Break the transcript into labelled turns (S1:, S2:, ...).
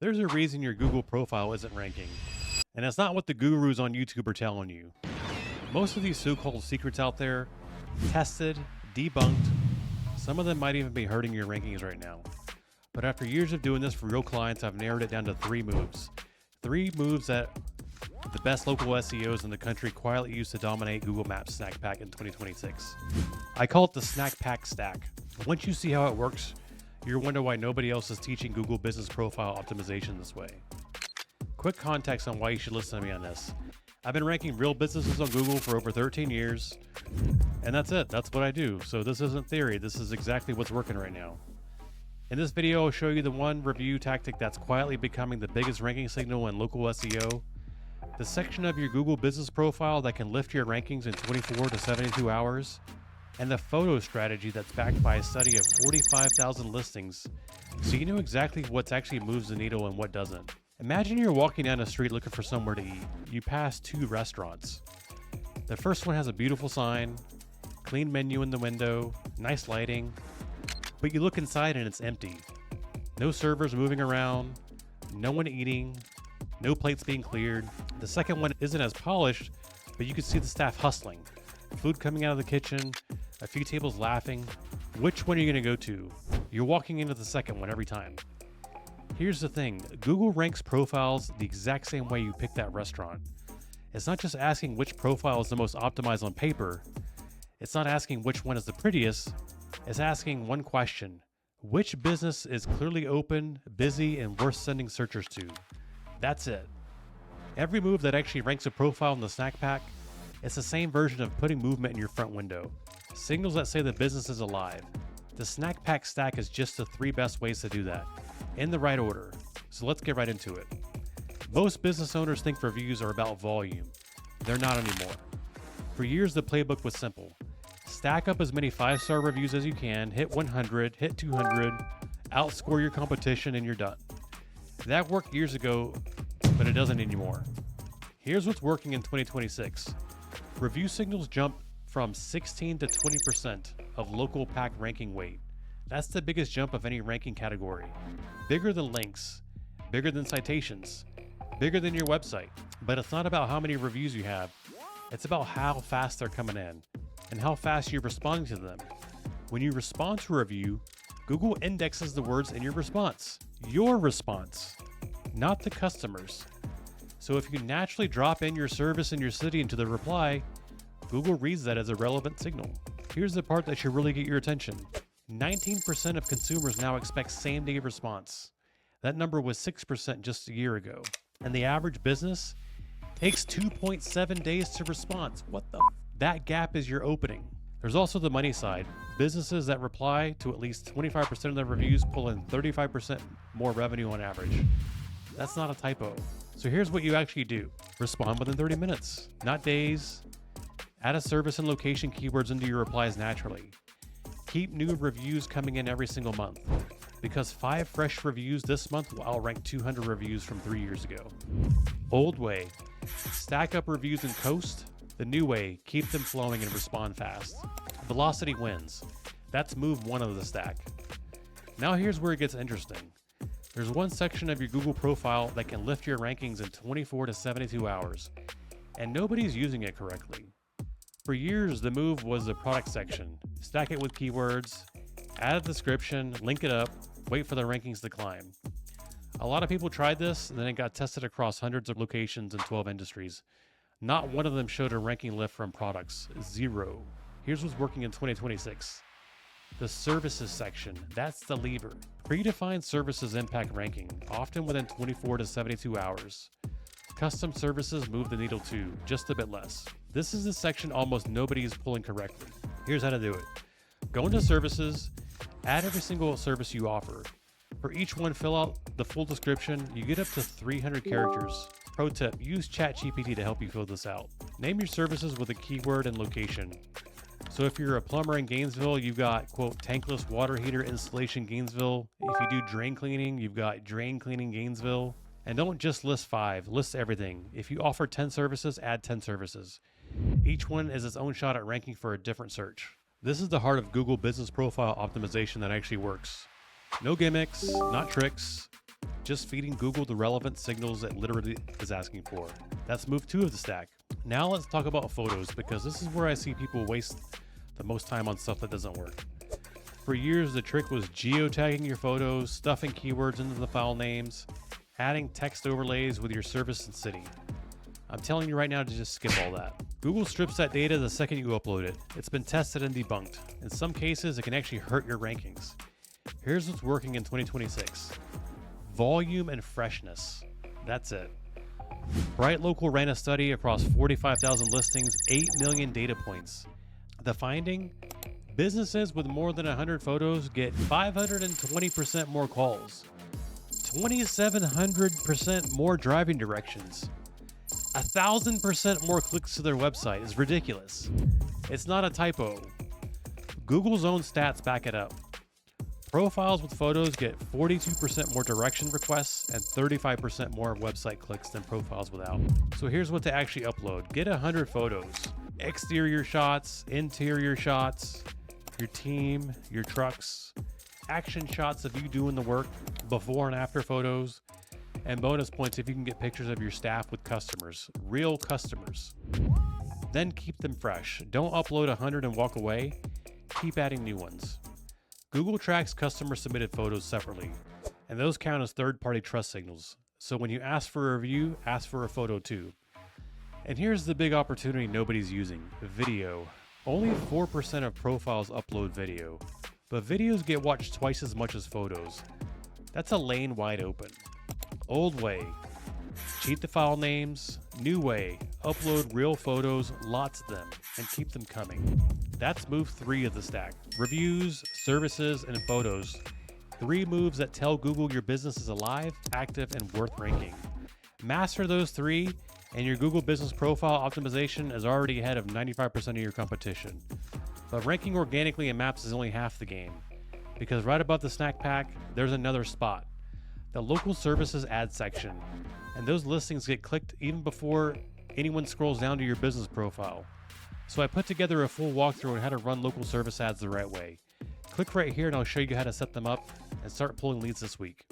S1: There's a reason your Google profile isn't ranking, and it's not what the gurus on YouTube are telling you. Most of these so-called secrets out there, tested, debunked, some of them might even be hurting your rankings right now. But after years of doing this for real clients, I've narrowed it down to 3 moves. 3 moves that the best local SEOs in the country quietly use to dominate Google Maps Snack Pack in 2026. I call it the Snack Pack Stack. Once you see how it works, you'll wonder why nobody else is teaching Google business profile optimization this way. Quick context on why you should listen to me on this. I've been ranking real businesses on Google for over 13 years, and that's it. That's what I do. So this isn't theory. This is exactly what's working right now. In this video, I'll show you the one review tactic that's quietly becoming the biggest ranking signal in local SEO, the section of your Google business profile that can lift your rankings in 24 to 72 hours, and the photo strategy that's backed by a study of 45,000 listings, so you know exactly what actually moves the needle and what doesn't. Imagine you're walking down the street looking for somewhere to eat. You pass 2 restaurants. The first one has a beautiful sign, clean menu in the window, nice lighting, but you look inside and it's empty. No servers moving around, no one eating, no plates being cleared. The second one isn't as polished, but you can see the staff hustling. Food coming out of the kitchen, a few tables laughing. Which one are you going to go to? You're walking into the second one every time. Here's the thing, Google ranks profiles the exact same way you pick that restaurant. It's not just asking which profile is the most optimized on paper. It's not asking which one is the prettiest. It's asking one question. Which business is clearly open, busy, and worth sending searchers to? That's it. Every move that actually ranks a profile in the snack pack, it's the same version of putting movement in your front window. Signals that say the business is alive. The snack pack stack is just the 3 best ways to do that, in the right order. So let's get right into it. Most business owners think reviews are about volume. They're not anymore. For years, the playbook was simple. Stack up as many 5-star reviews as you can, hit 100, hit 200, outscore your competition, and you're done. That worked years ago, but it doesn't anymore. Here's what's working in 2026. Review signals jump from 16 to 20% of local pack ranking weight. That's the biggest jump of any ranking category. Bigger than links, bigger than citations, bigger than your website. But it's not about how many reviews you have. It's about how fast they're coming in and how fast you're responding to them. When you respond to a review, Google indexes the words in your response, not the customer's. So if you naturally drop in your service and your city into the reply, Google reads that as a relevant signal. Here's the part that should really get your attention. 19% of consumers now expect same-day response. That number was 6% just a year ago. And the average business takes 2.7 days to respond. What the? That gap is your opening. There's also the money side. Businesses that reply to at least 25% of their reviews pull in 35% more revenue on average. That's not a typo. So here's what you actually do. Respond within 30 minutes, not days. Add a service and location keywords into your replies naturally. Keep new reviews coming in every single month, because 5 fresh reviews this month will outrank 200 reviews from 3 years ago. Old way, stack up reviews and coast. The new way, keep them flowing and respond fast. Velocity wins. That's move 1 of the stack. Now here's where it gets interesting. There's one section of your Google profile that can lift your rankings in 24 to 72 hours, and nobody's using it correctly. For years, the move was the product section. Stack it with keywords, add a description, link it up, wait for the rankings to climb. A lot of people tried this, and then it got tested across hundreds of locations in 12 industries. Not one of them showed a ranking lift from products. 0. Here's what's working in 2026. The services section, that's the lever. Predefined services impact ranking, often within 24 to 72 hours. Custom services move the needle too, just a bit less. This is the section almost nobody is pulling correctly. Here's how to do it. Go into services, add every single service you offer. For each one, fill out the full description. You get up to 300 characters. Pro tip, use ChatGPT to help you fill this out. Name your services with a keyword and location. So if you're a plumber in Gainesville, you've got, quote, tankless water heater installation Gainesville. If you do drain cleaning, you've got drain cleaning Gainesville. And don't just list 5, list everything. If you offer 10 services, add 10 services. Each one is its own shot at ranking for a different search. This is the heart of Google business profile optimization that actually works. No gimmicks, not tricks, just feeding Google the relevant signals it literally is asking for. That's move 2 of the stack. Now let's talk about photos, because this is where I see people waste the most time on stuff that doesn't work. For years, the trick was geotagging your photos, stuffing keywords into the file names, adding text overlays with your service and city. I'm telling you right now to just skip all that. Google strips that data the second you upload it. It's been tested and debunked. In some cases, it can actually hurt your rankings. Here's what's working in 2026. Volume and freshness. That's it. Bright Local ran a study across 45,000 listings, 8 million data points. The finding? Businesses with more than 100 photos get 520% more calls, 2,700% more driving directions, 1,000% more clicks to their website. Is ridiculous. It's not a typo. Google's own stats back it up. Profiles with photos get 42% more direction requests and 35% more website clicks than profiles without. So here's what to actually upload. Get 100 photos. Exterior shots, interior shots, your team, your trucks, action shots of you doing the work, before and after photos, and bonus points if you can get pictures of your staff with customers, real customers. Then keep them fresh. Don't upload 100 and walk away. Keep adding new ones. Google tracks customer submitted photos separately, and those count as third-party trust signals. So when you ask for a review, ask for a photo too. And here's the big opportunity nobody's using: video. Only 4% of profiles upload video, but videos get watched twice as much as photos. That's a lane wide open. Old way: cheat the file names. New way: upload real photos, lots of them, and keep them coming. That's move 3 of the stack. Reviews, services, and photos. 3 moves that tell Google your business is alive, active, and worth ranking. Master those 3, and your Google business profile optimization is already ahead of 95% of your competition. But ranking organically in maps is only half the game, because right above the snack pack, there's another spot: the local services ad section. And those listings get clicked even before anyone scrolls down to your business profile. So I put together a full walkthrough on how to run local service ads the right way. Click right here and I'll show you how to set them up and start pulling leads this week.